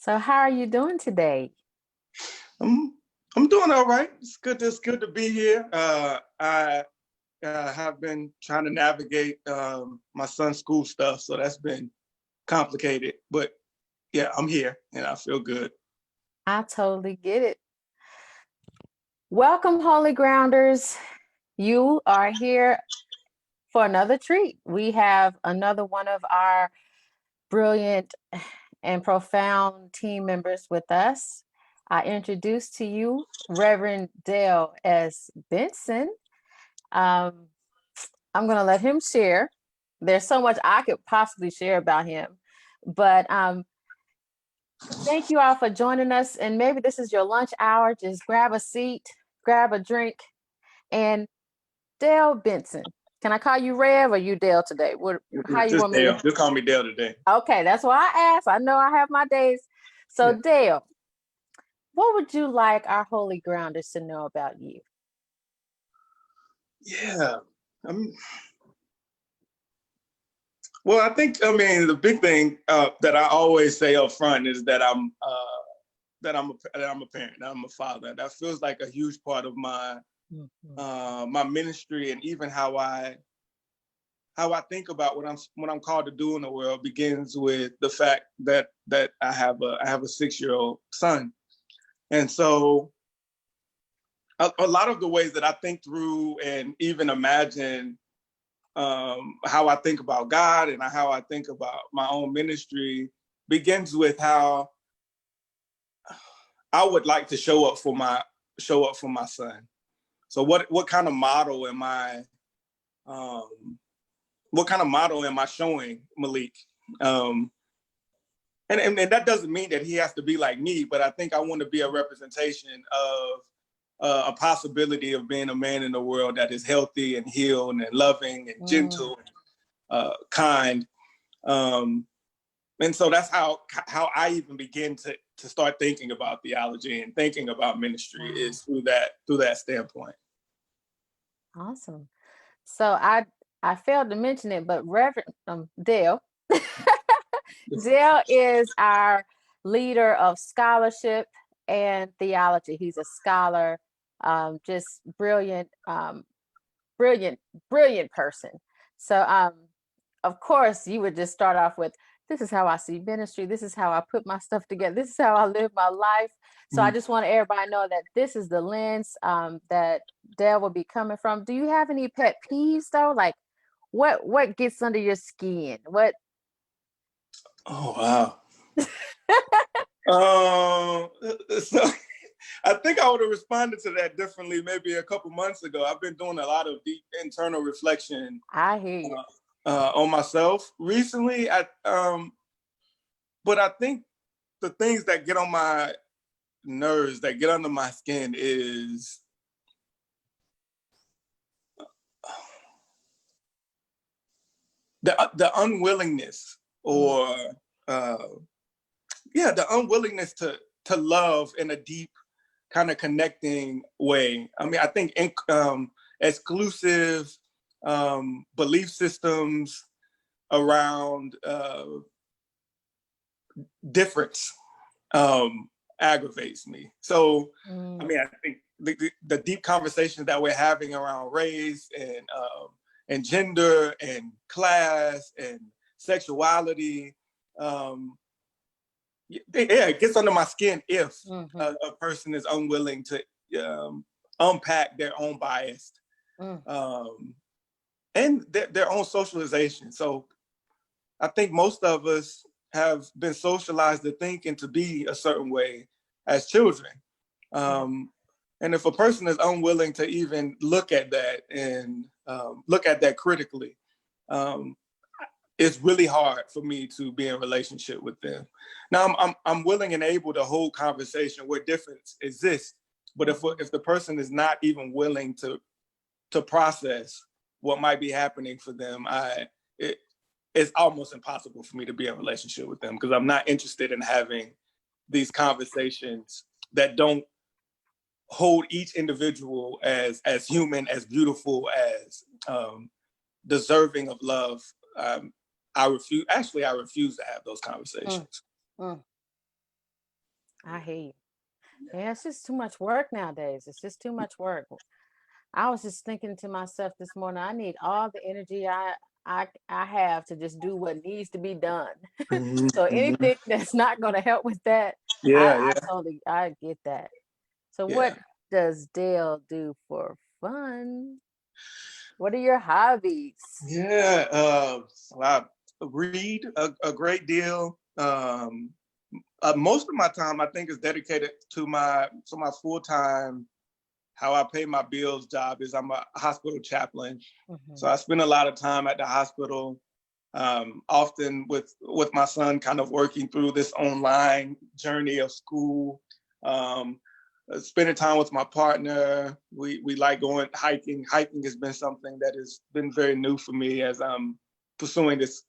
So how are you doing today? I'm I'm doing all right. It's good to be here. I have been trying to navigate my son's school stuff, so that's been complicated. But yeah, I'm here and I feel good. I totally get it. Welcome, Holy Grounders. You are here for another treat. We have another one of our brilliant and profound team members with us. I introduce to you Reverend Dale S. Benson. Um, I'm going to let him share. There's so much I could possibly share about him, but thank you all for joining us. And maybe this is your lunch hour. Just grab a seat, grab a drink. And Dale Benson, can I call you Rev or you Dale today? How you Just want me Dale. to? Just call me Dale today. Okay, that's why I asked. I know I have my days. So Yeah. Dale, what would you like our holy grounders to know about you? Yeah. Um, well, I mean the big thing that I always say up front is that I'm a parent, that I'm a father. That feels like a huge part of Mhm. my ministry, and even how I think about what I'm called to do in the world begins with the fact that I have a 6-year-old son. And so a lot of the ways that I think through and even imagine how I think about God and how I think about my own ministry begins with how I would like to show up for my son. So what kind of model am I um, what kind of model am I showing Malik? Um, and that doesn't mean that he has to be like me, but I think I want to be a representation of a possibility of being a man in the world that is healthy and healed and loving and Mm. gentle, kind. Um, and so that's how I even begin to start thinking about theology and thinking about ministry Wow. is through that standpoint. Awesome. So I failed to mention it, but Reverend Dale Dale is our leader of scholarship and theology. He's a scholar, just brilliant, brilliant, brilliant person. So, of course, you would just start off with, "This is how I see ministry. This is how I put my stuff together. This is how I live my life." So, I Mm. just want everybody to know that this is the lens that Dale will be coming from. Do you have any pet peeves though? Like, what gets under your skin? What Oh wow. So I think I would have responded to that differently maybe a couple months ago. I've been doing a lot of deep internal reflection I hear you. on myself recently. But I think the things that get on my nerves, that get under my skin, is the unwillingness, Mm, or uh, the unwillingness to love in a deep kind of connecting way. I mean, I think exclusive belief systems around difference aggravates me. So, I mm, mean, I think the deep conversations that we're having around race and gender and class and sexuality, um, yeah, it gets under my skin if mhm, a person is unwilling to unpack their own bias mm. um, and their own socialization. So I think most of us have been socialized to think and to be a certain way as children. Yeah. Um, and if a person is unwilling to even look at that and look at that critically, um, it's really hard for me to be in relationship with them. Now I'm willing and able to hold conversation where difference exists, but Mhm. if the person is not even willing to process what might be happening for them, it, it's almost impossible for me to be in relationship with them because I'm not interested in having these conversations that don't hold each individual as human, as beautiful, as deserving of love. Um, I refuse. Actually, I refuse to have those Mm, conversations. mm. I hear you. Yeah, it's just too much work nowadays. It's just too much work. I was just thinking to myself this morning, I need all the energy I have to just do what needs to be done. Mhm, So mhm. anything that's not going to help with that, Yeah, I yeah, totally I get that. So yeah, what does Dale do for fun? What are your hobbies? yeah. I read a great deal. Most of my time, I think, is dedicated to my full time. How I pay my bills job is I'm a hospital chaplain, so Hmm. I spend a lot of time at the hospital. Often with my son, kind of working through this online journey of school. Um, Spending time with my partner. We like going hiking. Hiking has been something that has been very new for me as I'm pursuing this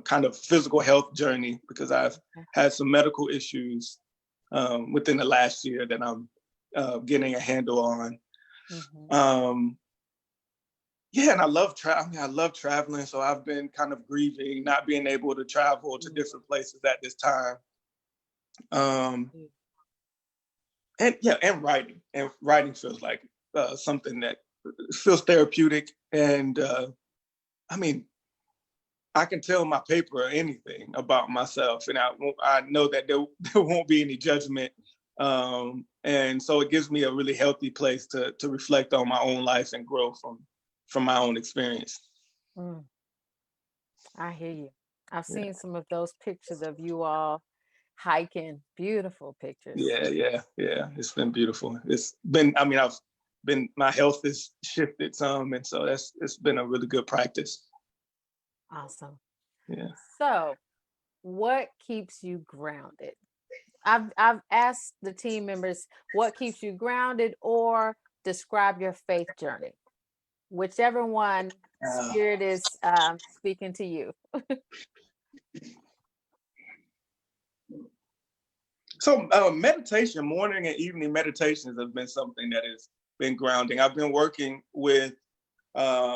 kind of physical health journey, because I've had some medical issues within the last year that I'm getting a handle on. Hmm. Um, yeah, and I love traveling. I love traveling, so I've been kind of grieving not being able to travel to different places at this time. Um, and yeah, and writing feels like something that feels therapeutic. And I mean, I can tell my paper anything about myself, and I know that there won't be any judgment. And so it gives me a really healthy place to reflect on my own life and grow from my own experience. Mm, I hear you. I've Yeah, seen some of those pictures of you all hiking. Beautiful pictures. yeah, yeah, yeah. It's been beautiful. It's been. I mean, I've been. My health has shifted some, and so it's been a really good practice. Awesome. Yeah. So, what keeps you grounded? I've asked the team members what keeps you grounded or describe your faith journey. Whichever one Uh, spirit is speaking to you. So meditation, morning and evening meditations have been something that has been grounding. I've been working with a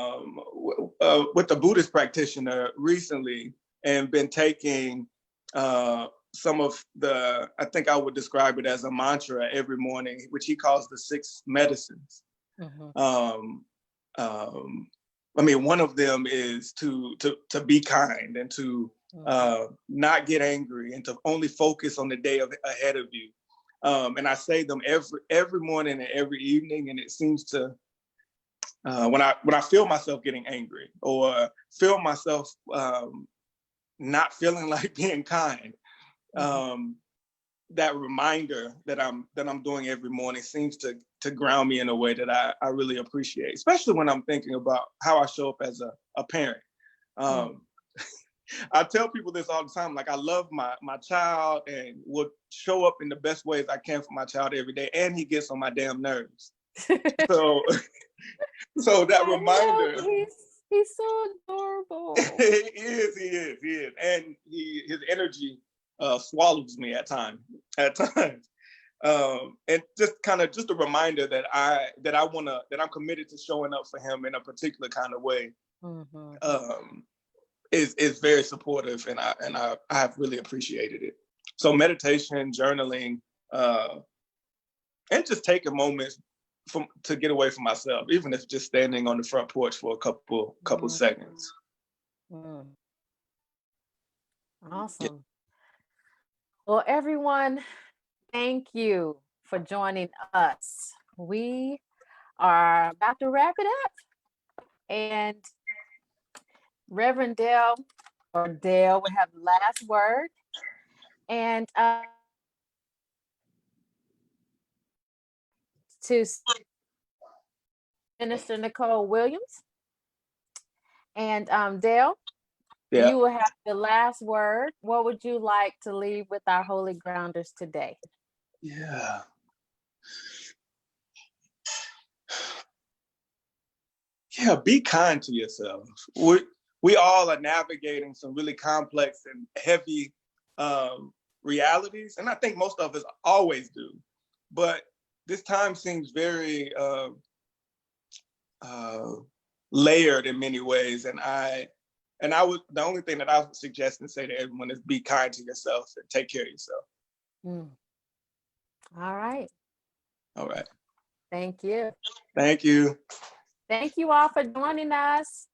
Buddhist practitioner recently, and been taking some of I think I would describe it as a mantra every morning, which he calls the six medicines. Hmm. Um, um, I mean, one of them is to be kind and to Hmm. not get angry and to only focus on the day ahead of you. And I say them every morning and every evening, and it seems to when I feel myself getting angry or feel myself not feeling like being kind, Hmm. um, that reminder that I'm doing every morning seems to ground me in a way that I really appreciate, especially when I'm thinking about how I show up as a parent. Hmm. Um, I tell people this all the time. Like, I love my child and would show up in the best ways I can for my child every day, and he gets on my damn nerves. So so that I know reminder, he's so adorable. he is, and his energy swallows me at times. At times. And just a reminder that I'm committed to showing up for him in a particular kind of way, Hmm. um, is very supportive, and I have really appreciated it. So meditation, journaling, uh, and just taking moments to get away from myself, even if just standing on the front porch for a couple Hmm. seconds. Hmm. Yeah, Awesome. Well, everyone, thank you for joining us. We are about to wrap it up. And Reverend Dale or Dale will have the last word. And to Minister Nicole Williams and Dale, yeah, you will have the last word. What would you like to leave with our holy grounders today? yeah. Yeah, be kind to yourself. We all are navigating some really complex and heavy realities, and I think most of us always do. But this time seems very uh, layered in many ways, and I would the only thing that I would suggest and say to everyone is be kind to yourself and take care of yourself. Mm. All right. All right. Thank you. Thank you. Thank you all for joining us.